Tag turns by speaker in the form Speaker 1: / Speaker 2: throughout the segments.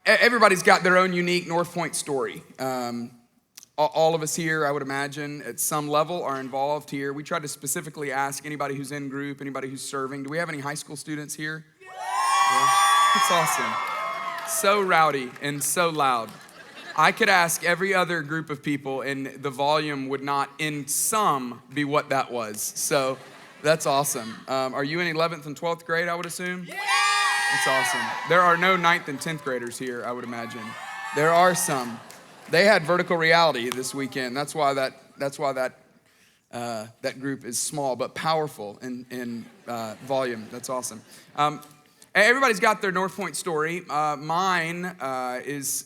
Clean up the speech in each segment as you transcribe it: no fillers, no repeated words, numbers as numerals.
Speaker 1: Everybody's got their own unique North Pointe story. All of us here, I would imagine, at some level are involved here. We tried to specifically ask anybody who's in group, anybody who's serving. Do we have any high school students here? Yeah. That's awesome. So rowdy and so loud. I could ask every other group of people, and the volume would not, in some, be what that was. So that's awesome. Are you in 11th and 12th grade, I would assume? Yeah! That's awesome. There are no 9th and 10th graders here, I would imagine. There are some. They had vertical reality this weekend. That's why that group is small but powerful in volume. That's awesome. Everybody's got their North Pointe story. Mine is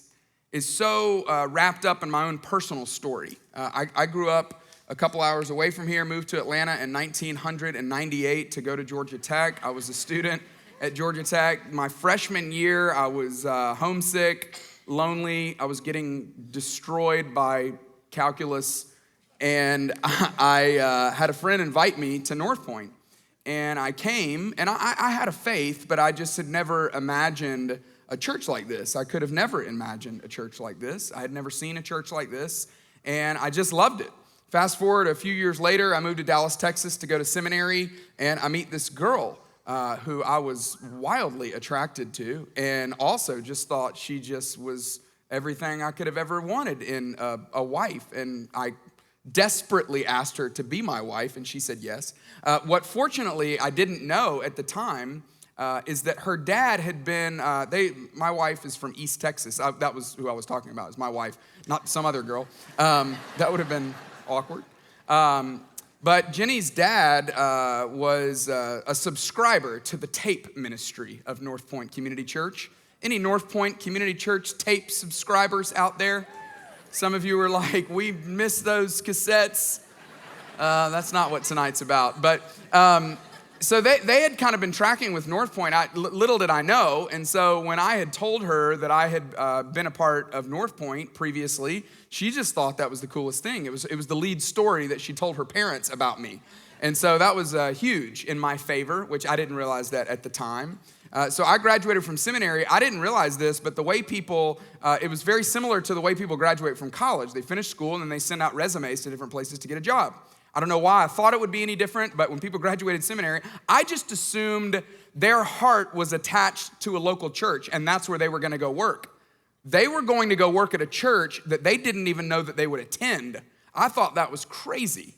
Speaker 1: so wrapped up in my own personal story. I grew up a couple hours away from here, moved to Atlanta in 1998 to go to Georgia Tech. I was a student at Georgia Tech. My freshman year, I was homesick, lonely. I was getting destroyed by calculus, and I had a friend invite me to North Pointe. And I came, and I had a faith, but I just had never imagined a church like this. I could have never imagined a church like this. I had never seen a church like this, and I just loved it. Fast forward a few years later, I moved to Dallas, Texas to go to seminary, and I meet this girl who I was wildly attracted to, and also just thought she just was everything I could have ever wanted in a wife. And I desperately asked her to be my wife, and she said yes. What fortunately I didn't know at the time is that her dad had been, my wife is from East Texas. That was who I was talking about, is my wife, not some other girl. That would have been awkward. But Jenny's dad was a subscriber to the tape ministry of North Pointe Community Church. Any North Pointe Community Church tape subscribers out there? Some of you were like, we missed those cassettes. That's not what tonight's about. But so they had kind of been tracking with North Pointe. Little did I know. And so when I had told her that I had been a part of North Pointe previously, she just thought that was the coolest thing. It was the lead story that she told her parents about me. And so that was huge in my favor, which I didn't realize that at the time. So I graduated from seminary. I didn't realize this, but the way people, it was very similar to the way people graduate from college. They finish school and then they send out resumes to different places to get a job. I don't know why I thought it would be any different, but when people graduated seminary, I just assumed their heart was attached to a local church, and that's where they were going to go work. They were going to go work at a church that they didn't even know that they would attend. I thought that was crazy.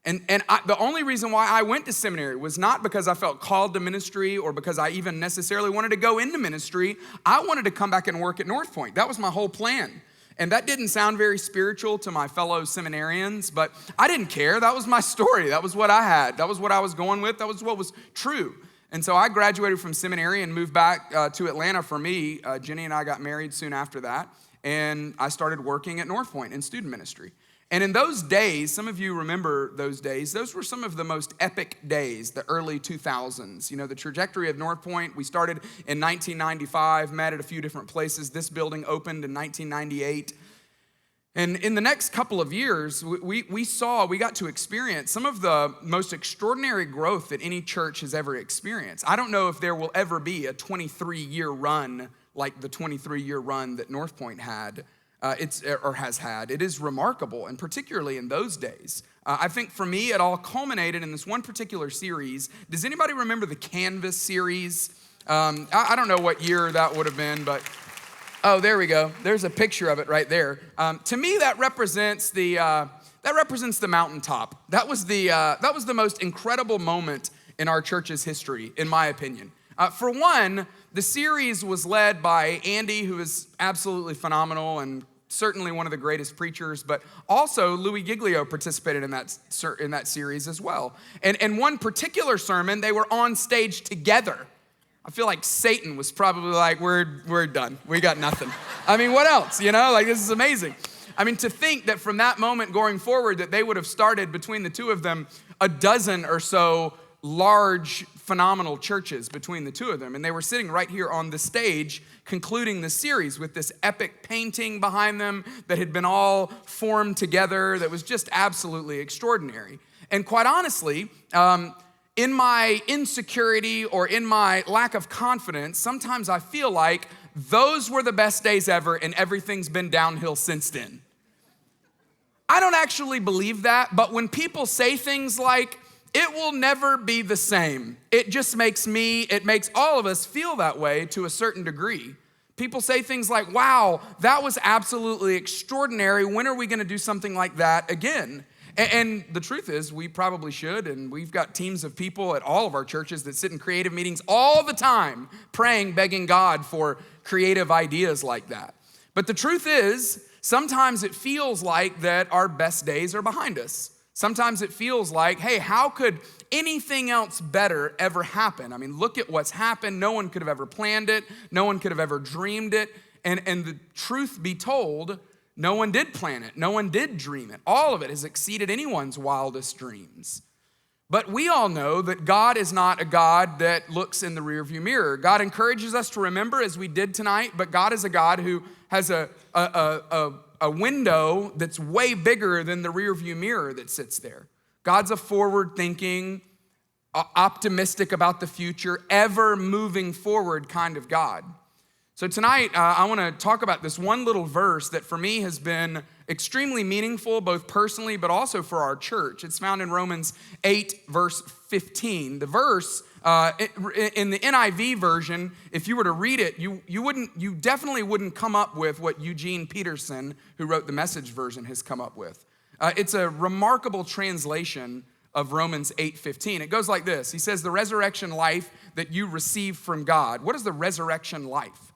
Speaker 1: And the only reason why I went to seminary was not because I felt called to ministry or because I even necessarily wanted to go into ministry. I wanted to come back and work at North Pointe. That was my whole plan. And that didn't sound very spiritual to my fellow seminarians, but I didn't care. That was my story. That was what I had. That was what I was going with. That was what was true. And so I graduated from seminary and moved back to Atlanta for me. Jenny and I got married soon after that, and I started working at North Pointe in student ministry. And in those days, some of you remember those days, those were some of the most epic days, the early 2000s. You know, the trajectory of North Pointe, we started in 1995, met at a few different places. This building opened in 1998. And in the next couple of years, we got to experience some of the most extraordinary growth that any church has ever experienced. I don't know if there will ever be a 23-year run like the 23-year run that North Pointe had. Has had. It is remarkable, and particularly in those days. I think for me, it all culminated in this one particular series. Does anybody remember the Canvas series? I don't know what year that would have been, but oh, there we go. There's a picture of it right there. To me, that represents the mountaintop. That was the most incredible moment in our church's history, in my opinion. For one, the series was led by Andy, who is absolutely phenomenal and certainly one of the greatest preachers, but also Louis Giglio participated in that series as well. And one particular sermon, they were on stage together. I feel like Satan was probably like, we're done. We got nothing. I mean, what else? You know, like, this is amazing. I mean, to think that from that moment going forward that they would have started between the two of them a dozen or so large, phenomenal churches between the two of them. And they were sitting right here on the stage concluding the series with this epic painting behind them that had been all formed together that was just absolutely extraordinary. And quite honestly, in my insecurity or in my lack of confidence, sometimes I feel like those were the best days ever and everything's been downhill since then. I don't actually believe that, but when people say things like, it will never be the same, it just makes all of us feel that way to a certain degree. People say things like, wow, that was absolutely extraordinary. When are we going to do something like that again? And the truth is, we probably should, and we've got teams of people at all of our churches that sit in creative meetings all the time, praying, begging God for creative ideas like that. But the truth is, sometimes it feels like that our best days are behind us. Sometimes it feels like, hey, how could anything else better ever happen? I mean, look at what's happened. No one could have ever planned it. No one could have ever dreamed it. And the truth be told, no one did plan it. No one did dream it. All of it has exceeded anyone's wildest dreams. But we all know that God is not a God that looks in the rearview mirror. God encourages us to remember, as we did tonight, but God is a God who has a window that's way bigger than the rearview mirror that sits there. God's a forward-thinking, optimistic about the future, ever moving forward kind of God. So tonight, I want to talk about this one little verse that for me has been extremely meaningful, both personally, but also for our church. It's found in Romans 8, verse 15. The verse, in the NIV version, if you were to read it, you definitely wouldn't come up with what Eugene Peterson, who wrote the Message version, has come up with. It's a remarkable translation of Romans 8:15. It goes like this. He says, the resurrection life that you receive from God. What is the resurrection life?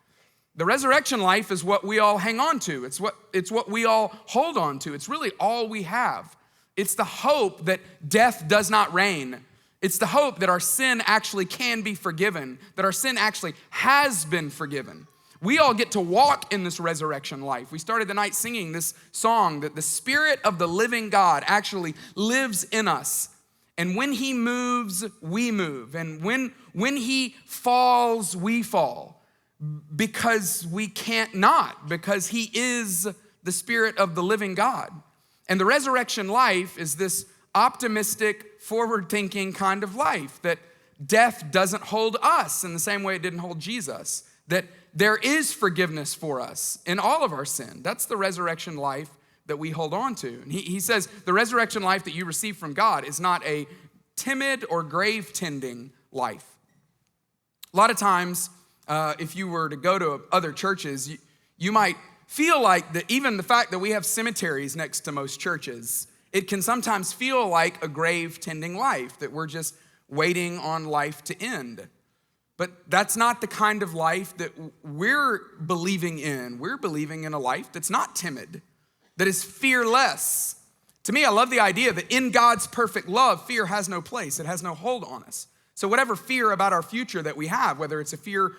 Speaker 1: The resurrection life is what we all hang on to. It's what we all hold on to. It's really all we have. It's the hope that death does not reign. It's the hope that our sin actually can be forgiven, that our sin actually has been forgiven. We all get to walk in this resurrection life. We started the night singing this song that the Spirit of the living God actually lives in us. And when he moves, we move. And when he falls, we fall. Because we can't not, because he is the Spirit of the living God. And the resurrection life is this optimistic, forward-thinking kind of life, that death doesn't hold us in the same way it didn't hold Jesus, that there is forgiveness for us in all of our sin. That's the resurrection life that we hold on to. And he says the resurrection life that you receive from God is not a timid or grave-tending life. A lot of times, if you were to go to other churches, you might feel like that even the fact that we have cemeteries next to most churches, it can sometimes feel like a grave-tending life, that we're just waiting on life to end. But that's not the kind of life that we're believing in. We're believing in a life that's not timid, that is fearless. To me, I love the idea that in God's perfect love, fear has no place. It has no hold on us. So whatever fear about our future that we have, whether it's a fear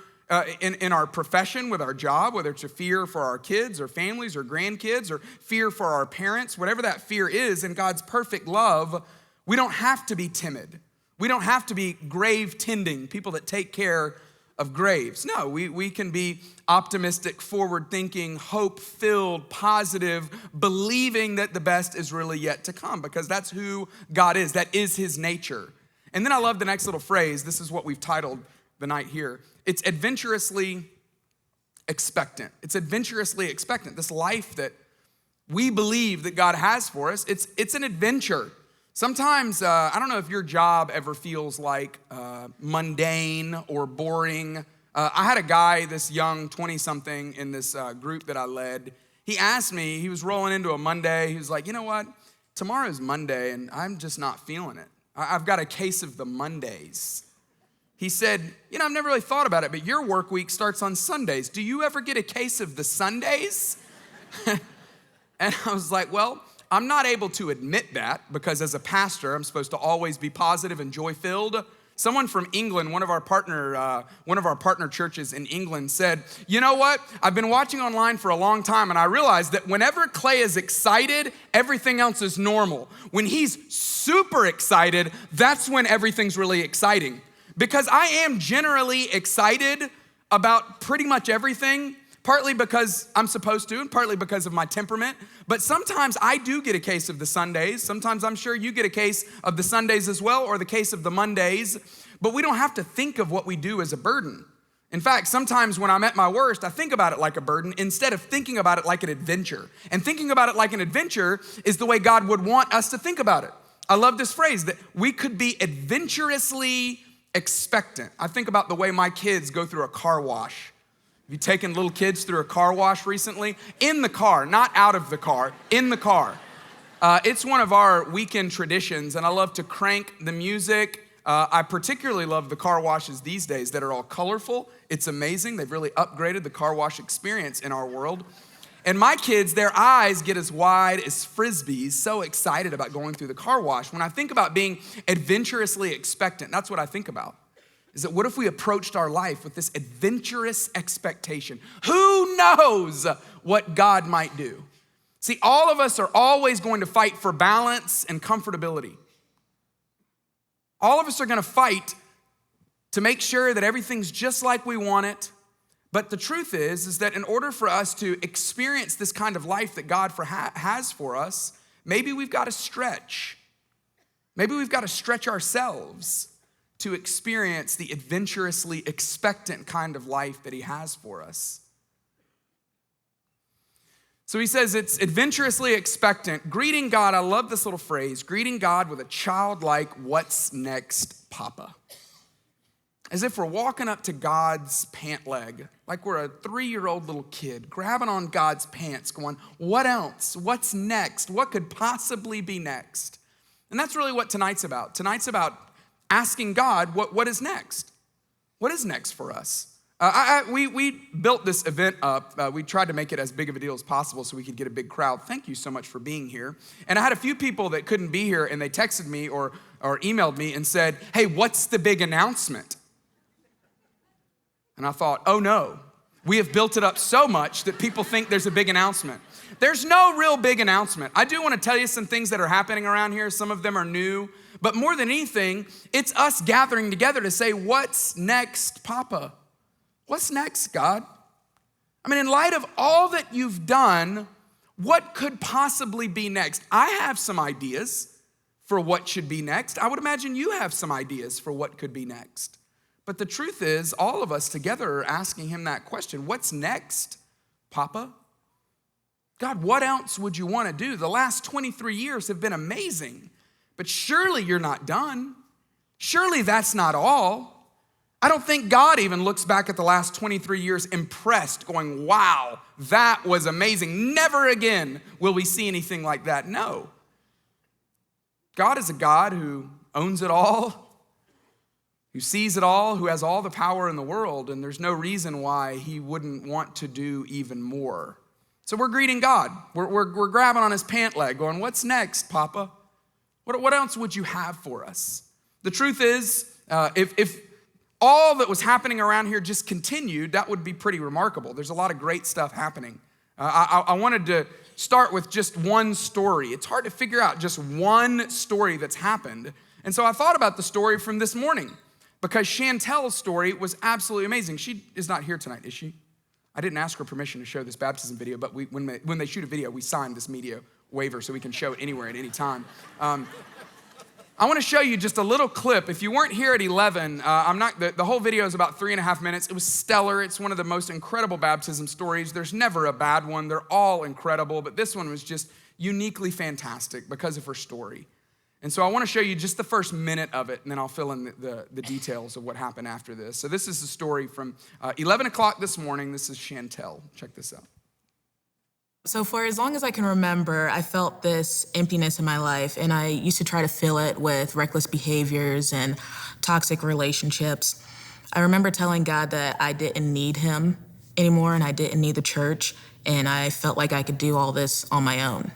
Speaker 1: in our profession with our job, whether it's a fear for our kids or families or grandkids or fear for our parents, whatever that fear is, in God's perfect love, we don't have to be timid. We don't have to be grave tending, people that take care of graves. No, we can be optimistic, forward-thinking, hope-filled, positive, believing that the best is really yet to come, because that's who God is. That is his nature. And then I love the next little phrase. This is what we've titled the night here. It's adventurously expectant. It's adventurously expectant. This life that we believe that God has for us, it's an adventure. Sometimes, I don't know if your job ever feels like mundane or boring. I had a guy, this young 20-something in this group that I led. He asked me, he was rolling into a Monday. He was like, you know what? Tomorrow's Monday, and I'm just not feeling it. I've got a case of the Mondays. He said, I've never really thought about it, but your work week starts on Sundays. Do you ever get a case of the Sundays? And I was like, well, I'm not able to admit that because as a pastor, I'm supposed to always be positive and joy-filled. Someone from England, one of our partner churches in England said, you know what? I've been watching online for a long time and I realized that whenever Clay is excited, everything else is normal. When he's super excited, that's when everything's really exciting. Because I am generally excited about pretty much everything, partly because I'm supposed to and partly because of my temperament. But sometimes I do get a case of the Sundays. Sometimes I'm sure you get a case of the Sundays as well, or the case of the Mondays. But we don't have to think of what we do as a burden. In fact, sometimes when I'm at my worst, I think about it like a burden instead of thinking about it like an adventure. And thinking about it like an adventure is the way God would want us to think about it. I love this phrase that we could be adventurously expectant. I think about the way my kids go through a car wash. Have you taken little kids through a car wash recently? In the car, not out of the car, in the car. It's one of our weekend traditions, and I love to crank the music. I particularly love the car washes these days that are all colorful. It's amazing. They've really upgraded the car wash experience in our world. And my kids, their eyes get as wide as frisbees, so excited about going through the car wash. When I think about being adventurously expectant, that's what I think about. Is that what if we approached our life with this adventurous expectation? Who knows what God might do? See, all of us are always going to fight for balance and comfortability. All of us are going to fight to make sure that everything's just like we want it. But the truth is that in order for us to experience this kind of life that God has for us, maybe we've got to stretch. Maybe we've got to stretch ourselves to experience the adventurously expectant kind of life that he has for us. So he says it's adventurously expectant. Greeting God, I love this little phrase, greeting God with a childlike, what's next, Papa? As if we're walking up to God's pant leg, like we're a 3-year-old little kid, grabbing on God's pants, going, what else? What's next? What could possibly be next? And that's really what tonight's about. Tonight's about asking God, what is next? What is next for us? We built this event up. We tried to make it as big of a deal as possible so we could get a big crowd. Thank you so much for being here. And I had a few people that couldn't be here, and they texted me or emailed me and said, hey, what's the big announcement? And I thought, oh no, we have built it up so much that people think there's a big announcement. There's no real big announcement. I do want to tell you some things that are happening around here. Some of them are new, but more than anything, it's us gathering together to say, what's next, Papa? What's next, God? I mean, in light of all that you've done, what could possibly be next? I have some ideas for what should be next. I would imagine you have some ideas for what could be next. But the truth is, all of us together are asking him that question. What's next, Papa? God, what else would you want to do? The last 23 years have been amazing, but surely you're not done. Surely that's not all. I don't think God even looks back at the last 23 years impressed, going, wow, that was amazing. Never again will we see anything like that. No. God is a God who owns it all, who sees it all, who has all the power in the world, and there's no reason why he wouldn't want to do even more. So we're greeting God. We're grabbing on his pant leg, going, what's next, Papa? What else would you have for us? The truth is, if all that was happening around here just continued, that would be pretty remarkable. There's a lot of great stuff happening. I wanted to start with just one story. It's hard to figure out just one story that's happened. And so I thought about the story from this morning because Chantel's story was absolutely amazing. She is not here tonight, is she? I didn't ask her permission to show this baptism video, but when they shoot a video, we sign this media waiver so we can show it anywhere at any time. I want to show you just a little clip. If you weren't here at 11, the whole video is about 3.5 minutes. It was stellar. It's one of the most incredible baptism stories. There's never a bad one. They're all incredible, but this one was just uniquely fantastic because of her story. And so I want to show you just the first minute of it, and then I'll fill in the details of what happened after this. So this is the story from 11 o'clock this morning. This is Chantel. Check this out.
Speaker 2: So for as long as I can remember, I felt this emptiness in my life, and I used to try to fill it with reckless behaviors and toxic relationships. I remember telling God that I didn't need him anymore, and I didn't need the church, and I felt like I could do all this on my own.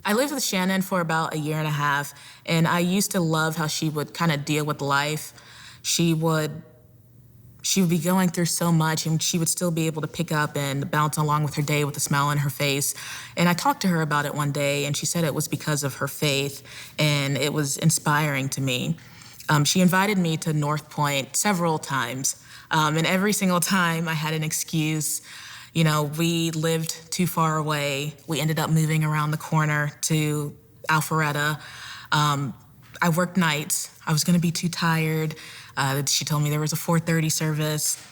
Speaker 2: I lived with Shannon for about 1.5 years, and I used to love how she would kind of deal with life. She would be going through so much, and she would still be able to pick up and bounce along with her day with a smile on her face. And I talked to her about it one day, and she said it was because of her faith, and it was inspiring to me. She invited me to North Pointe several times, and every single time I had an excuse. You know, we lived too far away. We ended up moving around the corner to Alpharetta. I worked nights. I was gonna be too tired. She told me there was a 4:30 service.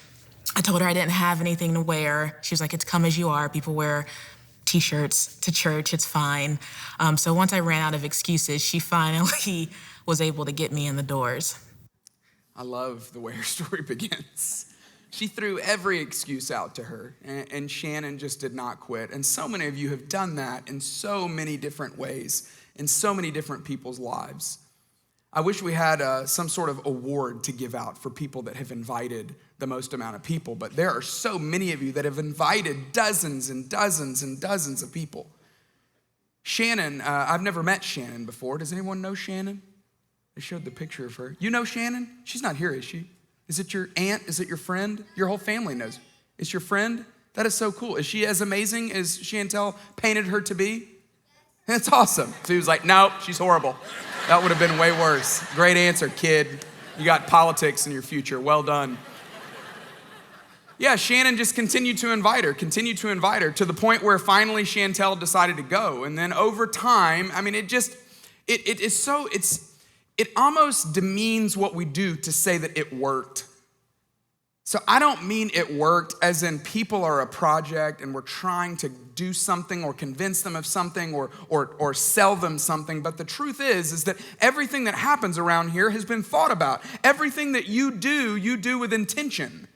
Speaker 2: I told her I didn't have anything to wear. She was like, it's come as you are. People wear t-shirts to church, it's fine. So once I ran out of excuses, she finally was able to get me in the doors.
Speaker 1: I love the way her story begins. She threw every excuse out to her, and Shannon just did not quit. And so many of you have done that in so many different ways, in so many different people's lives. I wish we had some sort of award to give out for people that have invited the most amount of people, but there are so many of you that have invited dozens and dozens and dozens of people. Shannon, I've never met Shannon before. Does anyone know Shannon? They showed the picture of her. You know Shannon? She's not here, is she? Is it your aunt? Is it your friend? Your whole family knows. It's your friend? That is so cool. Is she as amazing as Chantel painted her to be? That's awesome. So he was like, no, she's horrible. That would have been way worse. Great answer, kid. You got politics in your future. Well done. Yeah, Shannon just continued to invite her to the point where finally Chantel decided to go. And then over time, I mean, it almost demeans what we do to say that it worked. So I don't mean it worked as in people are a project and we're trying to do something or convince them of something or sell them something. But the truth is that everything that happens around here has been thought about. Everything that you do with intention.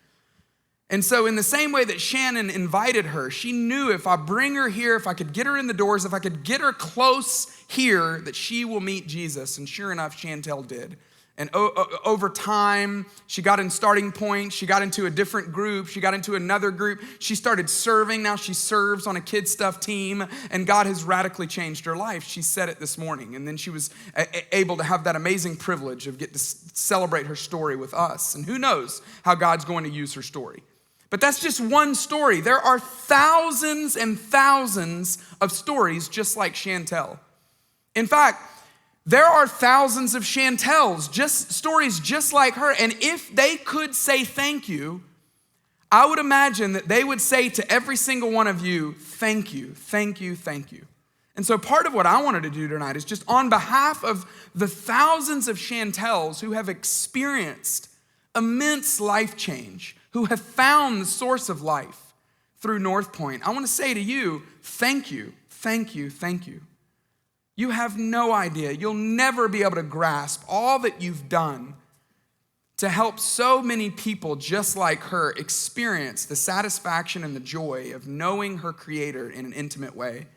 Speaker 1: And so in the same way that Shannon invited her, she knew if I bring her here, if I could get her in the doors, if I could get her close here, that she will meet Jesus. And sure enough, Chantel did. And over time, she got in starting point. She got into a different group. She got into another group. She started serving. Now she serves on a kid stuff team. And God has radically changed her life. She said it this morning. And then she was able to have that amazing privilege of get to celebrate her story with us. And who knows how God's going to use her story. But that's just one story. There are thousands and thousands of stories just like Chantel. In fact, there are thousands of Chantels, just stories just like her. And if they could say thank you, I would imagine that they would say to every single one of you, thank you, thank you, thank you. And so part of what I wanted to do tonight is just on behalf of the thousands of Chantels who have experienced immense life change, who have found the source of life through North Pointe, I want to say to you, thank you, thank you, thank you. You have no idea. You'll never be able to grasp all that you've done to help so many people just like her experience the satisfaction and the joy of knowing her Creator in an intimate way.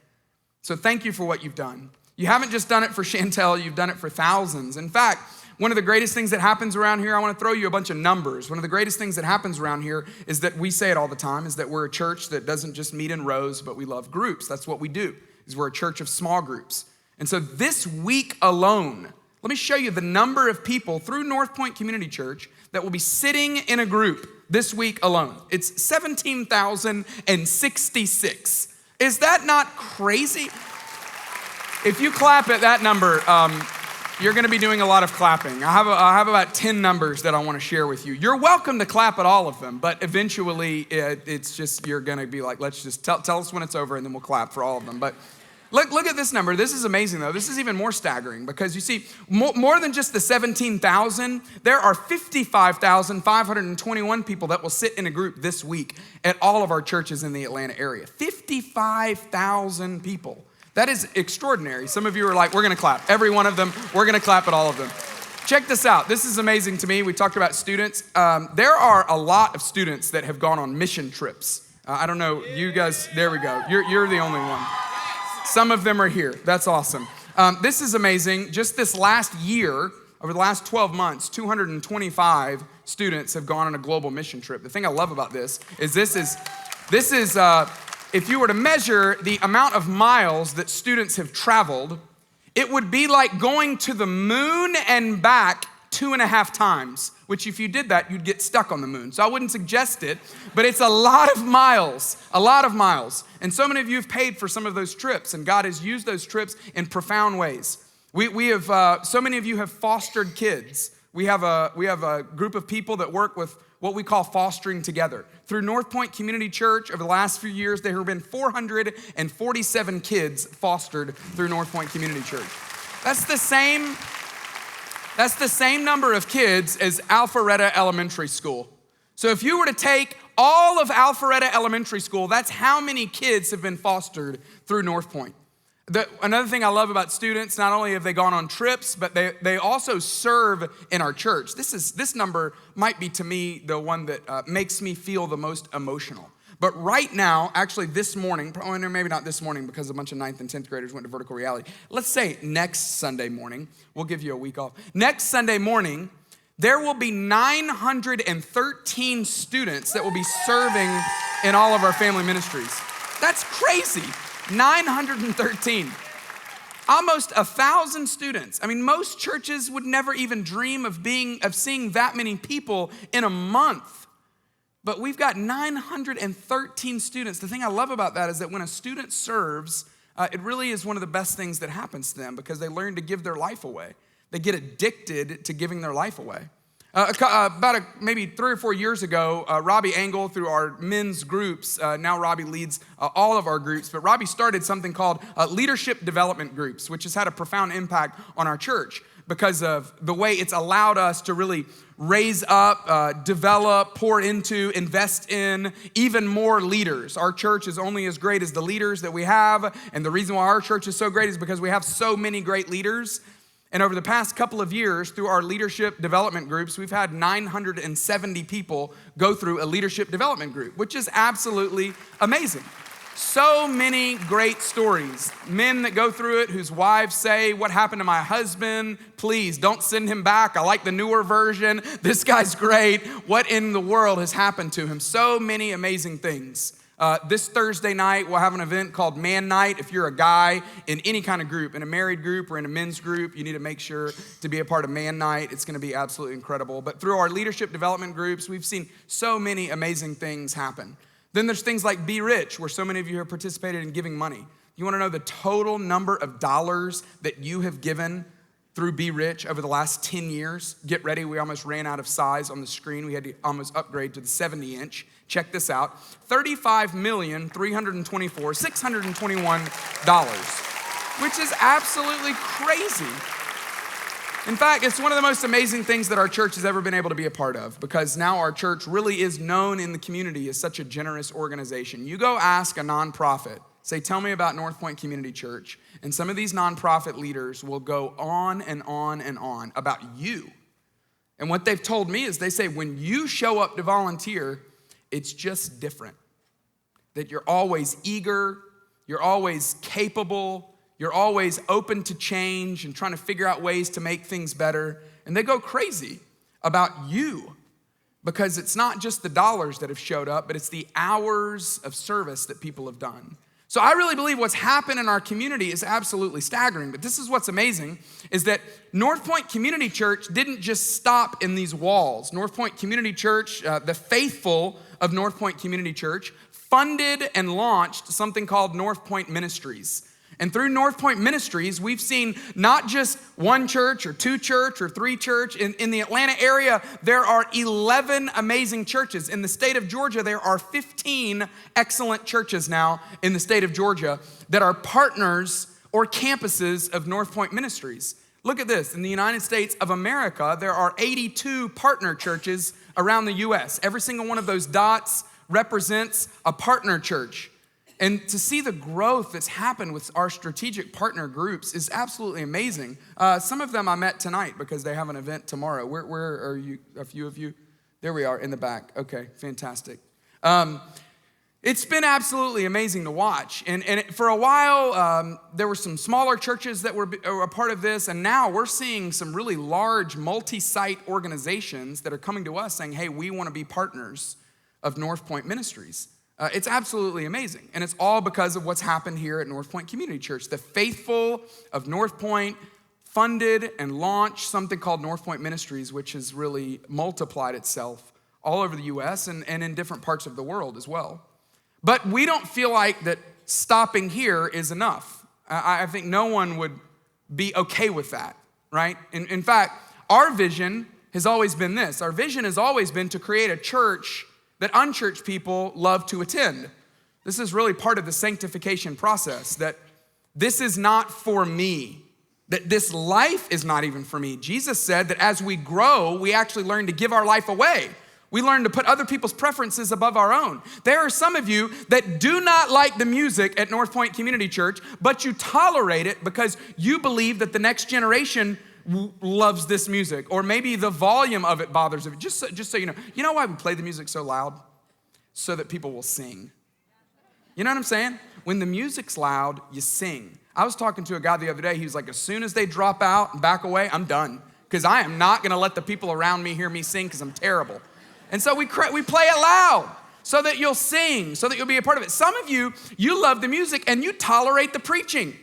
Speaker 1: So thank you for what you've done. You haven't just done it for Chantel, you've done it for thousands. In fact, one of the greatest things that happens around here, I want to throw you a bunch of numbers. One of the greatest things that happens around here is that we say it all the time, is that we're a church that doesn't just meet in rows, but we love groups. That's what we do, is we're a church of small groups. And so this week alone, let me show you the number of people through North Pointe Community Church that will be sitting in a group this week alone. It's 17,066. Is that not crazy? If you clap at that number, you're gonna be doing a lot of clapping. I have about 10 numbers that I wanna share with you. You're welcome to clap at all of them, but eventually it's just, you're gonna be like, let's just tell us when it's over and then we'll clap for all of them. But look at this number. This is amazing though. This is even more staggering because you see, more than just the 17,000, there are 55,521 people that will sit in a group this week at all of our churches in the Atlanta area. 55,000 people. That is extraordinary. Some of you are like, we're gonna clap. Every one of them, we're gonna clap at all of them. Check this out. This is amazing to me. We talked about students. There are a lot of students that have gone on mission trips. I don't know, you guys, there we go. You're the only one. Some of them are here. That's awesome. This is amazing. Just this last year, over the last 12 months, 225 students have gone on a global mission trip. The thing I love about this is if you were to measure the amount of miles that students have traveled, it would be like going to the moon and back 2.5 times, which if you did that, you'd get stuck on the moon. So I wouldn't suggest it, but it's a lot of miles. And so many of you have paid for some of those trips, and God has used those trips in profound ways. We have, so many of you have fostered kids. We have a group of people that work with what we call fostering together. Through North Pointe Community Church, over the last few years, there have been 447 kids fostered through North Pointe Community Church. That's the same number of kids as Alpharetta Elementary School. So if you were to take all of Alpharetta Elementary School, that's how many kids have been fostered through North Pointe. Another thing I love about students, not only have they gone on trips, but they also serve in our church. This number might be, to me, the one that makes me feel the most emotional. But right now, actually this morning, maybe not this morning because a bunch of 9th and 10th graders went to Vertical Reality. Let's say next Sunday morning, we'll give you a week off. Next Sunday morning, there will be 913 students that will be serving in all of our family ministries. That's crazy, 913. Almost 1,000 students. I mean, most churches would never even dream of seeing that many people in a month. But we've got 913 students. The thing I love about that is that when a student serves, it really is one of the best things that happens to them because they learn to give their life away. They get addicted to giving their life away. Maybe 3 or 4 years ago, Robbie Engel, through our men's groups, now Robbie leads all of our groups, but Robbie started something called leadership development groups, which has had a profound impact on our church because of the way it's allowed us to really raise up, develop, pour into, invest in even more leaders. Our church is only as great as the leaders that we have, and the reason why our church is so great is because we have so many great leaders. And over the past couple of years, through our leadership development groups, we've had 970 people go through a leadership development group, which is absolutely amazing. So many great stories. Men that go through it whose wives say, "What happened to my husband? Please don't send him back. I like the newer version. This guy's great. What in the world has happened to him?" So many amazing things. This Thursday night, we'll have an event called Man Night. If you're a guy in any kind of group, in a married group or in a men's group, you need to make sure to be a part of Man Night. It's going to be absolutely incredible. But through our leadership development groups, we've seen so many amazing things happen. Then there's things like Be Rich, where so many of you have participated in giving money. You want to know the total number of dollars that you have given through Be Rich over the last 10 years? Get ready, we almost ran out of size on the screen. We had to almost upgrade to the 70-inch. Check this out, $35,324,621, which is absolutely crazy. In fact, it's one of the most amazing things that our church has ever been able to be a part of because now our church really is known in the community as such a generous organization. You go ask a nonprofit, say, "Tell me about North Pointe Community Church," and some of these nonprofit leaders will go on and on and on about you. And what they've told me is they say, when you show up to volunteer, it's just different. That you're always eager, you're always capable, you're always open to change and trying to figure out ways to make things better. And they go crazy about you because it's not just the dollars that have showed up, but it's the hours of service that people have done. So I really believe what's happened in our community is absolutely staggering. But this is what's amazing, is that North Pointe Community Church didn't just stop in these walls. North Pointe Community Church, the faithful of North Pointe Community Church, funded and launched something called North Pointe Ministries. And through North Pointe Ministries, we've seen not just one church or two church or three church. In the Atlanta area, there are 11 amazing churches. In the state of Georgia, there are 15 excellent churches now in the state of Georgia that are partners or campuses of North Pointe Ministries. Look at this. In the United States of America, there are 82 partner churches around the U.S. Every single one of those dots represents a partner church. And to see the growth that's happened with our strategic partner groups is absolutely amazing. Some of them I met tonight because they have an event tomorrow. Where are you? A few of you? There we are in the back. Okay, fantastic. It's been absolutely amazing to watch. And for a while, there were some smaller churches that were a part of this. And now we're seeing some really large multi-site organizations that are coming to us saying, "Hey, we want to be partners of North Pointe Ministries." It's absolutely amazing. And it's all because of what's happened here at North Pointe Community Church. The faithful of North Pointe funded and launched something called North Pointe Ministries, which has really multiplied itself all over the U.S. and in different parts of the world as well. But we don't feel like that stopping here is enough. I think no one would be okay with that, right? In fact, our vision has always been this. Our vision has always been to create a church that unchurched people love to attend. This is really part of the sanctification process, that this is not for me, that this life is not even for me. Jesus said that as we grow, we actually learn to give our life away. We learn to put other people's preferences above our own. There are some of you that do not like the music at North Pointe Community Church, but you tolerate it because you believe that the next generation loves this music, or maybe the volume of it bothers them. Just so you know. You know why we play the music so loud? So that people will sing. You know what I'm saying? When the music's loud, you sing. I was talking to a guy the other day. He was like, as soon as they drop out and back away, I'm done. Because I am not going to let the people around me hear me sing because I'm terrible. And so we play it loud so that you'll sing, so that you'll be a part of it. Some of you, you love the music and you tolerate the preaching,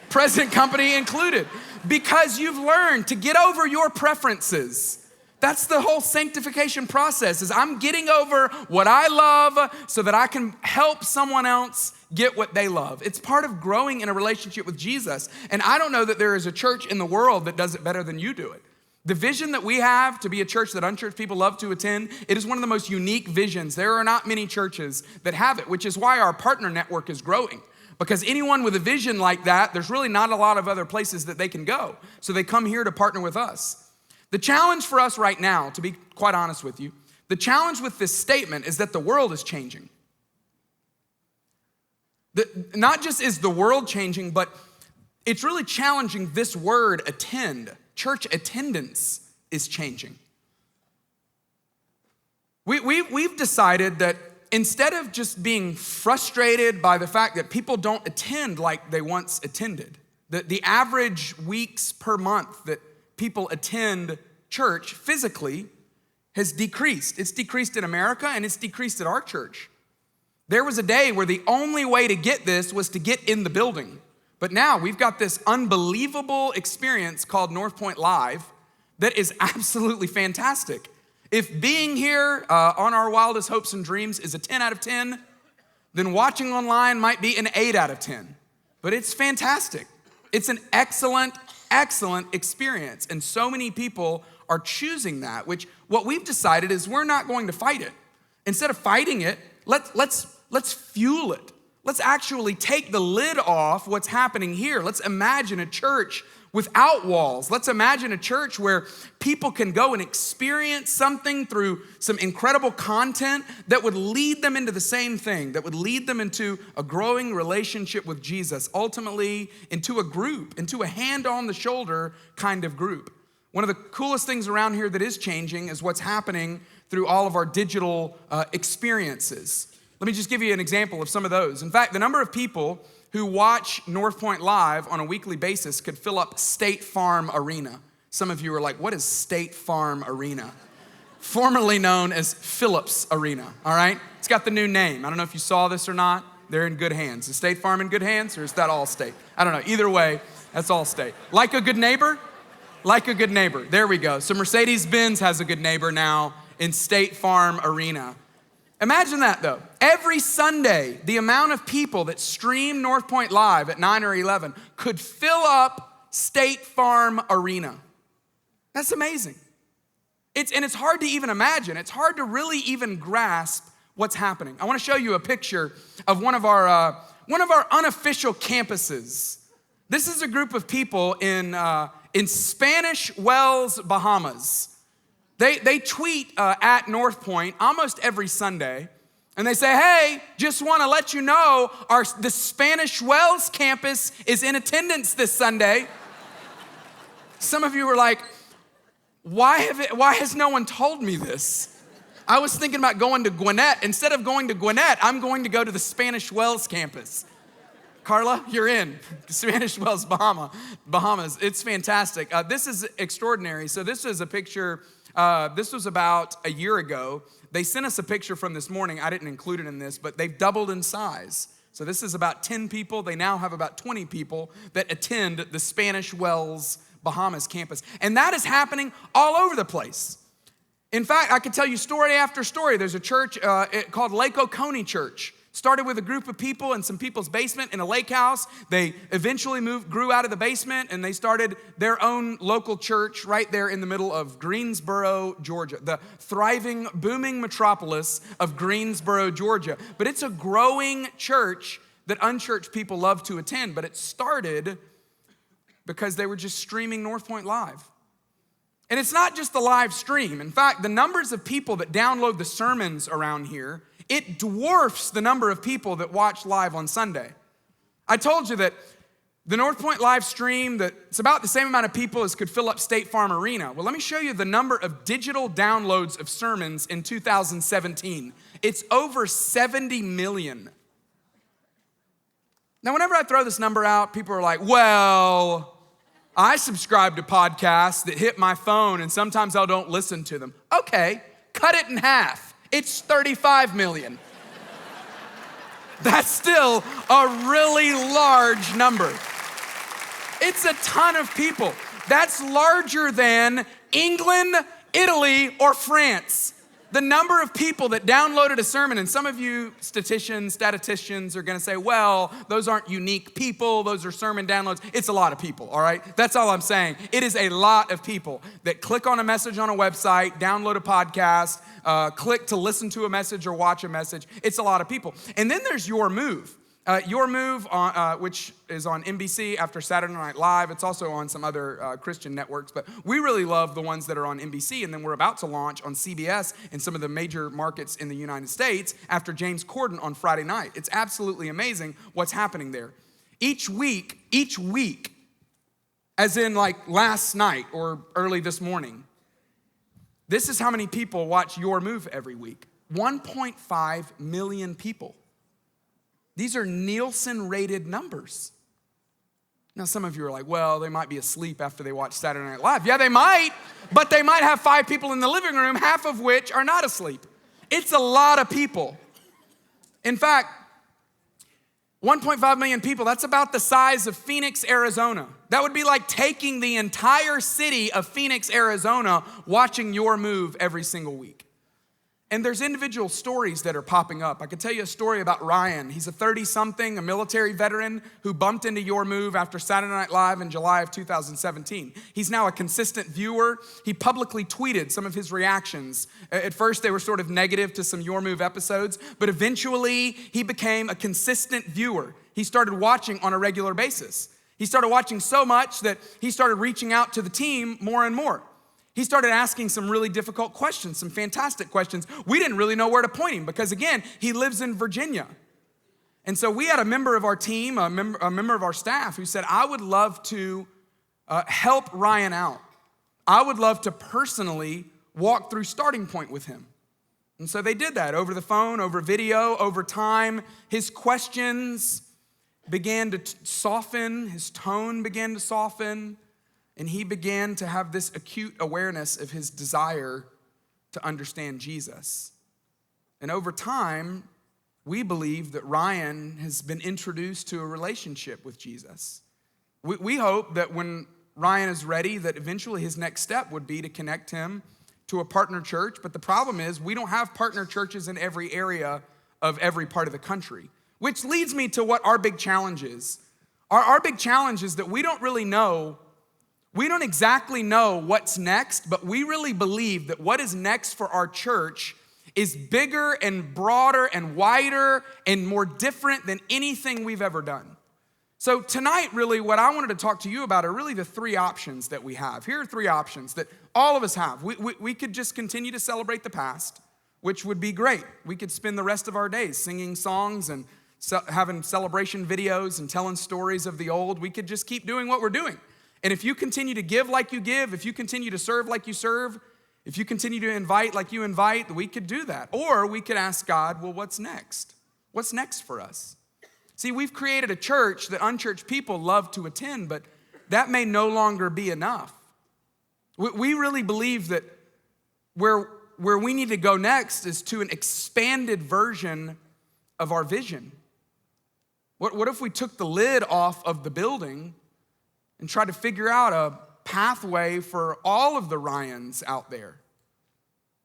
Speaker 1: present company included, because you've learned to get over your preferences. That's the whole sanctification process, is I'm getting over what I love so that I can help someone else get what they love. It's part of growing in a relationship with Jesus. And I don't know that there is a church in the world that does it better than you do it. The vision that we have to be a church that unchurched people love to attend, it is one of the most unique visions. There are not many churches that have it, which is why our partner network is growing. Because anyone with a vision like that, there's really not a lot of other places that they can go. So they come here to partner with us. The challenge for us right now, to be quite honest with you, the challenge with this statement is that the world is changing. Not just is the world changing, but it's really challenging this word, attend. Church attendance is changing. We've decided that instead of just being frustrated by the fact that people don't attend like they once attended, the average weeks per month that people attend church physically has decreased. It's decreased in America and it's decreased at our church. There was a day where the only way to get this was to get in the building. But now we've got this unbelievable experience called North Pointe Live that is absolutely fantastic. If being here on our wildest hopes and dreams is a 10 out of 10, then watching online might be an 8 out of 10. But it's fantastic. It's an excellent, excellent experience. And so many people are choosing that, which what we've decided is we're not going to fight it. Instead of fighting it, let's fuel it. Let's actually take the lid off what's happening here. Let's imagine a church without walls. Let's imagine a church where people can go and experience something through some incredible content that would lead them into the same thing, that would lead them into a growing relationship with Jesus, ultimately into a group, into a hand on the shoulder kind of group. One of the coolest things around here that is changing is what's happening through all of our digital experiences. Let me just give you an example of some of those. In fact, the number of people who watch North Pointe Live on a weekly basis could fill up State Farm Arena. Some of you are like, what is State Farm Arena? Formerly known as Phillips Arena, all right? It's got the new name. I don't know if you saw this or not. They're in good hands. Is State Farm in good hands, or is that Allstate? I don't know. Either way, that's Allstate. Like a good neighbor? Like a good neighbor. There we go. So Mercedes-Benz has a good neighbor now in State Farm Arena. Imagine that though. Every Sunday, the amount of people that stream North Pointe Live at 9 or 11 could fill up State Farm Arena. That's amazing. It's hard to even imagine. It's hard to really even grasp what's happening. I want to show you a picture of one of our unofficial campuses. This is a group of people in Spanish Wells, Bahamas. They tweet at North Pointe almost every Sunday, and they say, hey, just want to let you know the Spanish Wells campus is in attendance this Sunday. Some of you were like, why has no one told me this? I was thinking about going to Gwinnett. Instead of going to Gwinnett, I'm going to go to the Spanish Wells campus. Carla, you're in. Spanish Wells, Bahamas. It's fantastic. This is extraordinary. So this is a picture. This was about a year ago. They sent us a picture from this morning. I didn't include it in this, but they've doubled in size. So this is about 10 people. They now have about 20 people that attend the Spanish Wells, Bahamas campus. And that is happening all over the place. In fact, I could tell you story after story. There's a church called Lake Oconee Church. Started with a group of people in some people's basement in a lake house. They eventually grew out of the basement, and they started their own local church right there in the middle of Greensboro, Georgia, the thriving, booming metropolis of Greensboro, Georgia. But it's a growing church that unchurched people love to attend, but it started because they were just streaming North Pointe Live. And it's not just the live stream. In fact, the numbers of people that download the sermons around here, it dwarfs the number of people that watch live on Sunday. I told you that the North Pointe live stream, that it's about the same amount of people as could fill up State Farm Arena. Well, let me show you the number of digital downloads of sermons in 2017. It's over 70 million. Now, whenever I throw this number out, people are like, well, I subscribe to podcasts that hit my phone and sometimes I don't listen to them. Okay, cut it in half. It's 35 million. That's still a really large number. It's a ton of people. That's larger than England, Italy, or France. The number of people that downloaded a sermon, and some of you statisticians are gonna say, well, those aren't unique people, those are sermon downloads. It's a lot of people, all right? That's all I'm saying. It is a lot of people that click on a message on a website, download a podcast, click to listen to a message or watch a message. It's a lot of people. And then there's Your Move. Your Move, which is on NBC after Saturday Night Live. It's also on some other Christian networks, but we really love the ones that are on NBC, and then we're about to launch on CBS in some of the major markets in the United States after James Corden on Friday night. It's absolutely amazing what's happening there. Each week, as in like last night or early this morning, this is how many people watch Your Move every week. 1.5 million people. These are Nielsen-rated numbers. Now, some of you are like, well, they might be asleep after they watch Saturday Night Live. Yeah, they might, but they might have 5 people in the living room, half of which are not asleep. It's a lot of people. In fact, 1.5 million people, that's about the size of Phoenix, Arizona. That would be like taking the entire city of Phoenix, Arizona, watching Your Move every single week. And there's individual stories that are popping up. I could tell you a story about Ryan. He's a 30-something, a military veteran who bumped into Your Move after Saturday Night Live in July of 2017. He's now a consistent viewer. He publicly tweeted some of his reactions. At first, they were sort of negative to some Your Move episodes, but eventually, he became a consistent viewer. He started watching on a regular basis. He started watching so much that he started reaching out to the team more and more. He started asking some really difficult questions, some fantastic questions. We didn't really know where to point him because, again, he lives in Virginia. And so we had a member of our team, a member of our staff who said, I would love to help Ryan out. I would love to personally walk through Starting Point with him. And so they did that over the phone, over video, over time. His questions began to soften. His tone began to soften. And he began to have this acute awareness of his desire to understand Jesus. And over time, we believe that Ryan has been introduced to a relationship with Jesus. We hope that when Ryan is ready, that eventually his next step would be to connect him to a partner church. But the problem is we don't have partner churches in every area of every part of the country, which leads me to what our big challenge is. Our big challenge is that we don't exactly know what's next, but we really believe that what is next for our church is bigger and broader and wider and more different than anything we've ever done. So tonight, really, what I wanted to talk to you about are really the 3 options that we have. Here are 3 options that all of us have. We could just continue to celebrate the past, which would be great. We could spend the rest of our days singing songs and having celebration videos and telling stories of the old. We could just keep doing what we're doing. And if you continue to give like you give, if you continue to serve like you serve, if you continue to invite like you invite, we could do that. Or we could ask God, well, what's next? What's next for us? See, we've created a church that unchurched people love to attend, but that may no longer be enough. We really believe that where we need to go next is to an expanded version of our vision. What if we took the lid off of the building and try to figure out a pathway for all of the Ryans out there?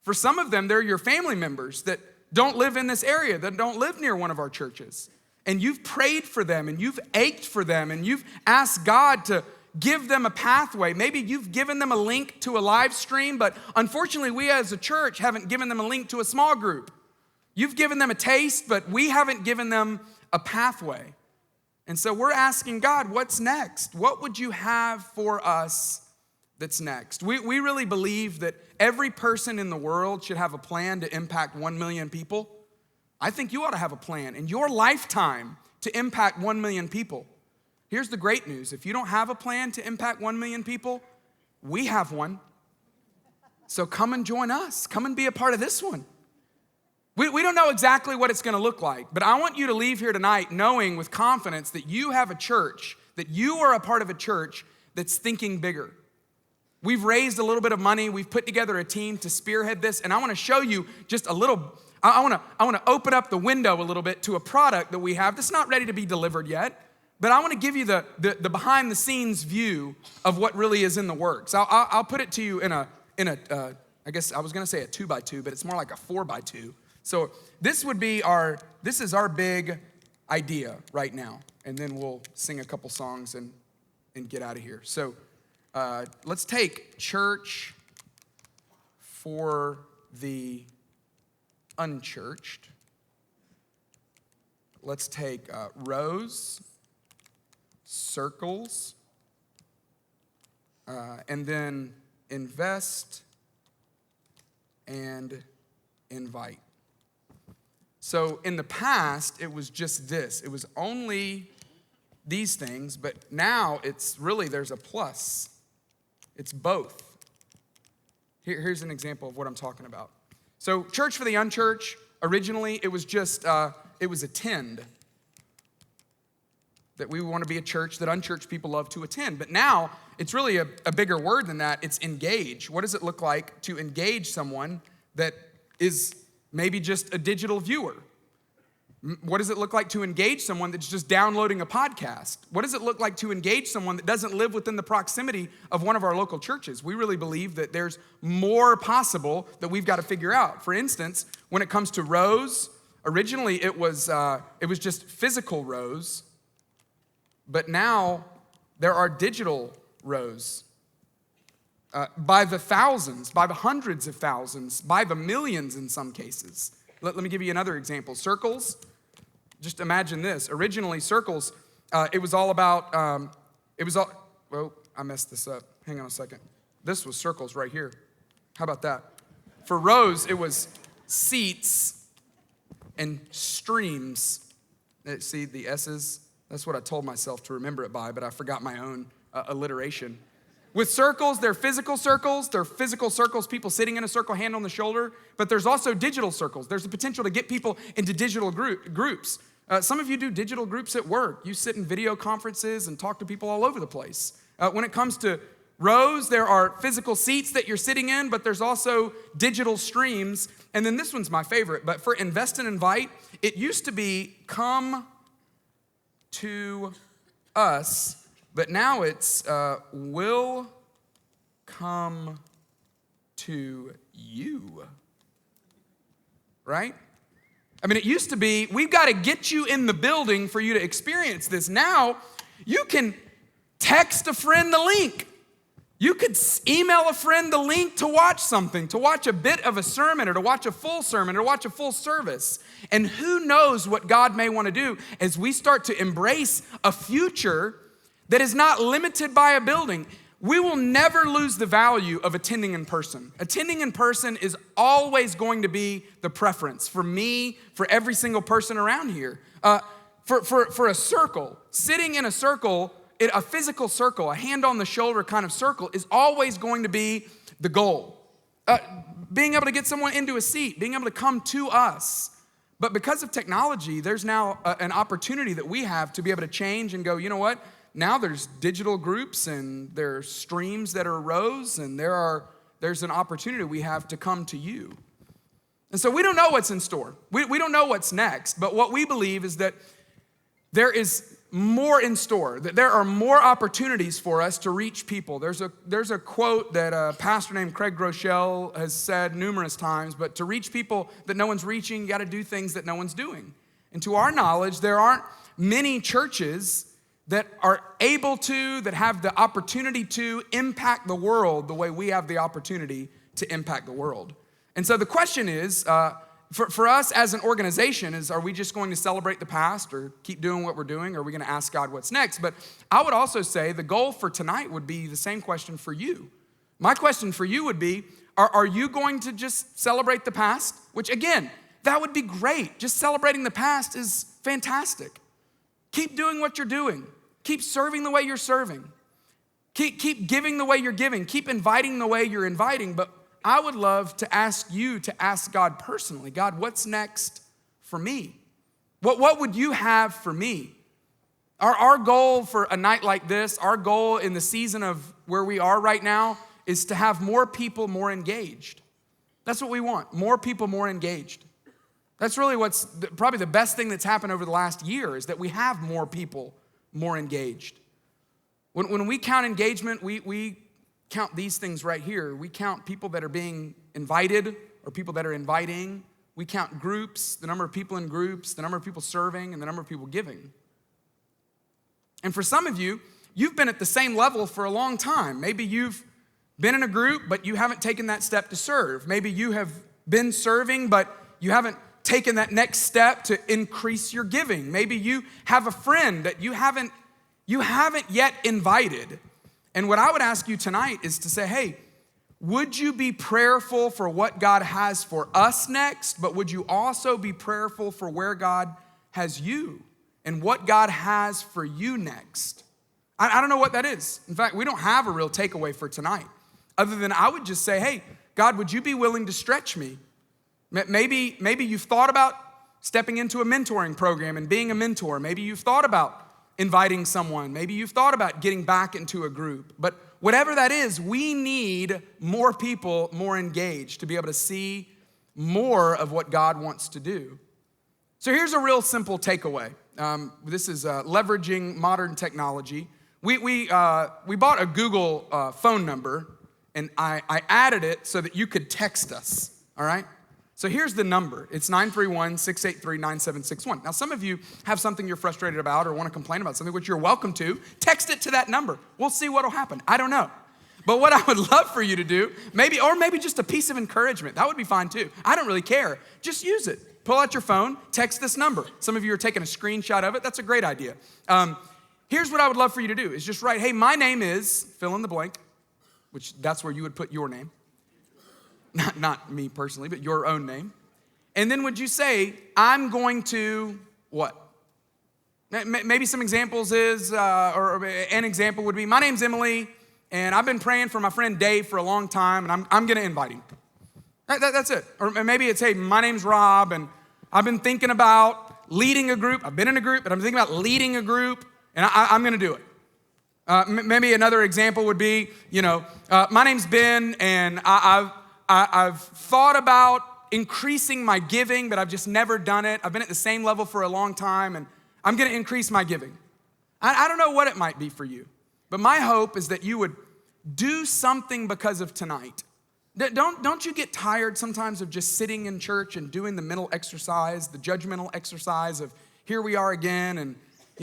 Speaker 1: For some of them, they're your family members that don't live in this area, that don't live near one of our churches. And you've prayed for them, and you've ached for them, and you've asked God to give them a pathway. Maybe you've given them a link to a live stream, but unfortunately, we as a church haven't given them a link to a small group. You've given them a taste, but we haven't given them a pathway. And so we're asking God, what's next? What would you have for us that's next. We really believe that every person in the world should have a plan to impact 1 million people. I think you ought to have a plan in your lifetime to impact 1 million people. Here's the great news. If you don't have a plan to impact 1 million people, we have one. So come and join us. Come and be a part of this one. We don't know exactly what it's going to look like, but I want you to leave here tonight knowing with confidence that you have a church, that you are a part of a church that's thinking bigger. We've raised a little bit of money. We've put together a team to spearhead this, and I want to show you just a little. I want to open up the window a little bit to a product that we have that's not ready to be delivered yet, but I want to give you the behind the scenes view of what really is in the works. I'll put it to you in a I guess I was going to say a 2x2, but it's more like a 4x2. So this is our big idea right now, and then we'll sing a couple songs and get out of here. So let's take church for the unchurched. Let's take rows, circles, and then invest and invite. So in the past, it was just this. It was only these things, but now it's really, there's a plus. It's both. Here's an example of what I'm talking about. So church for the unchurched, originally it was just, it was attend. That we want to be a church that unchurched people love to attend. But now it's really a bigger word than that. It's engage. What does it look like to engage someone that is maybe just a digital viewer? What does it look like to engage someone that's just downloading a podcast? What does it look like to engage someone that doesn't live within the proximity of one of our local churches? We really believe that there's more possible that we've got to figure out. For instance, when it comes to rows, originally it was just physical rows, but now there are digital rows. By the thousands, by the hundreds of thousands, by the millions in some cases. Let me give you another example. Circles, just imagine this. Originally, circles, it was all about, I messed this up. Hang on a second. This was circles right here. How about that? For rows, it was seats and streams. See the S's? That's what I told myself to remember it by, but I forgot my own alliteration. With circles, they're physical circles. They're physical circles, people sitting in a circle, hand on the shoulder. But there's also digital circles. There's the potential to get people into digital groups. Some of you do digital groups at work. You sit in video conferences and talk to people all over the place. When it comes to rows, there are physical seats that you're sitting in, but there's also digital streams. And then this one's my favorite. But for invest and invite, it used to be come to us. But now it's will come to you, right? I mean, it used to be, we've got to get you in the building for you to experience this. Now, you can text a friend the link. You could email a friend the link to watch something, to watch a bit of a sermon or to watch a full sermon or watch a full service. And who knows what God may want to do as we start to embrace a future that is not limited by a building. We will never lose the value of attending in person. Attending in person is always going to be the preference for me, for every single person around here. For a circle, sitting in a circle, a physical circle, a hand on the shoulder kind of circle is always going to be the goal. Being able to get someone into a seat, being able to come to us. But because of technology, there's now an opportunity that we have to be able to change and go, you know what? Now there's digital groups and there's streams that are rows and there's an opportunity we have to come to you. And so we don't know what's in store. We don't know what's next, but what we believe is that there is more in store, that there are more opportunities for us to reach people. There's a quote that a pastor named Craig Groeschel has said numerous times, but to reach people that no one's reaching, you got to do things that no one's doing. And to our knowledge, there aren't many churches that are able to, that have the opportunity to impact the world the way we have the opportunity to impact the world. And so the question is, for us as an organization, are we just going to celebrate the past or keep doing what we're doing, or are we going to ask God what's next? But I would also say the goal for tonight would be the same question for you. My question for you would be, are you going to just celebrate the past? Which again, that would be great. Just celebrating the past is fantastic. Keep doing what you're doing. Keep serving the way you're serving. Keep giving the way you're giving. Keep inviting the way you're inviting. But I would love to ask you to ask God personally, God, what's next for me? What would you have for me? Our goal for a night like this, our goal in the season of where we are right now, is to have more people more engaged. That's what we want, more people more engaged. That's really what's probably the best thing that's happened over the last year, is that we have more people more engaged. When we count engagement, we count these things right here. We count people that are being invited or people that are inviting. We count groups, the number of people in groups, the number of people serving, and the number of people giving. And for some of you, you've been at the same level for a long time. Maybe you've been in a group, but you haven't taken that step to serve. Maybe you have been serving, but you haven't taken that next step to increase your giving. Maybe you have a friend that you haven't yet invited. And what I would ask you tonight is to say, hey, would you be prayerful for what God has for us next, but would you also be prayerful for where God has you and what God has for you next? I don't know what that is. In fact, we don't have a real takeaway for tonight, other than I would just say, hey, God, would you be willing to stretch me? Maybe you've thought about stepping into a mentoring program and being a mentor. Maybe you've thought about inviting someone. Maybe you've thought about getting back into a group. But whatever that is, we need more people more engaged to be able to see more of what God wants to do. So here's a real simple takeaway. This is leveraging modern technology. We bought a Google phone number, and I added it so that you could text us, all right? So here's the number. It's 931-683-9761. Now, some of you have something you're frustrated about or want to complain about something, which you're welcome to. Text it to that number. We'll see what'll happen. I don't know. But what I would love for you to do, maybe just a piece of encouragement. That would be fine too. I don't really care. Just use it. Pull out your phone, text this number. Some of you are taking a screenshot of it. That's a great idea. Here's what I would love for you to do is just write, hey, my name is, fill in the blank, which that's where you would put your name. Not me personally, but your own name. And then would you say, I'm going to what? Maybe some examples is, or an example would be, my name's Emily, and I've been praying for my friend Dave for a long time, and I'm going to invite him. That's it. Or maybe it's, hey, my name's Rob, and I've been thinking about leading a group. I've been in a group, but I'm thinking about leading a group, and I'm going to do it. Maybe another example would be, my name's Ben, and I've thought about increasing my giving, but I've just never done it. I've been at the same level for a long time, and I'm going to increase my giving. I don't know what it might be for you, but my hope is that you would do something because of tonight. Don't you get tired sometimes of just sitting in church and doing the mental exercise, the judgmental exercise of here we are again, and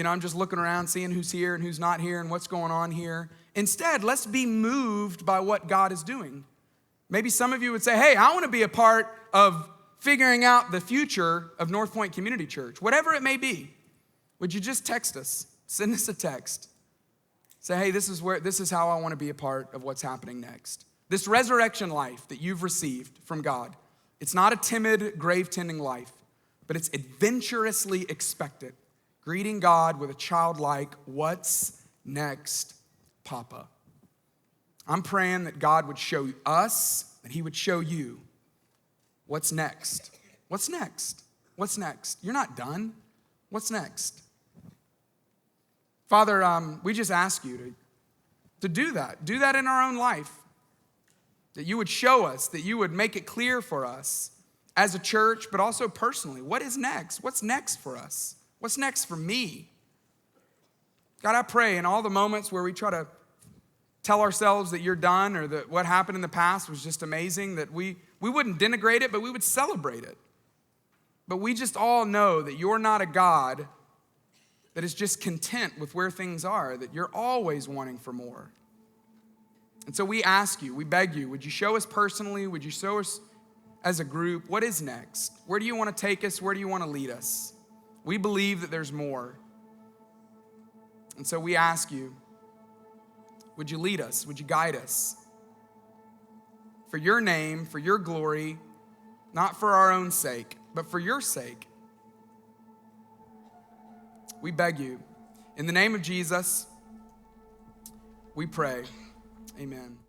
Speaker 1: I'm just looking around seeing who's here and who's not here and what's going on here. Instead, let's be moved by what God is doing. Maybe some of you would say, hey, I want to be a part of figuring out the future of North Pointe Community Church, whatever it may be. Would you just text us? Send us a text. Say, hey, this is how I want to be a part of what's happening next. This resurrection life that you've received from God, it's not a timid, grave-tending life, but it's adventurously expectant, greeting God with a childlike, what's next, Papa? I'm praying that God would show us, that he would show you what's next. What's next? What's next? You're not done. What's next? Father, we just ask you to do that. Do that in our own life. That you would show us, that you would make it clear for us as a church, but also personally. What is next? What's next for us? What's next for me? God, I pray in all the moments where we try to tell ourselves that you're done or that what happened in the past was just amazing, that we wouldn't denigrate it, but we would celebrate it. But we just all know that you're not a God that is just content with where things are, that you're always wanting for more. And so we ask you, we beg you, would you show us personally, would you show us as a group, what is next? Where do you want to take us? Where do you want to lead us? We believe that there's more. And so we ask you, would you lead us? Would you guide us? for your name, for your glory, not for our own sake, but for your sake. We beg you. In the name of Jesus, we pray. Amen.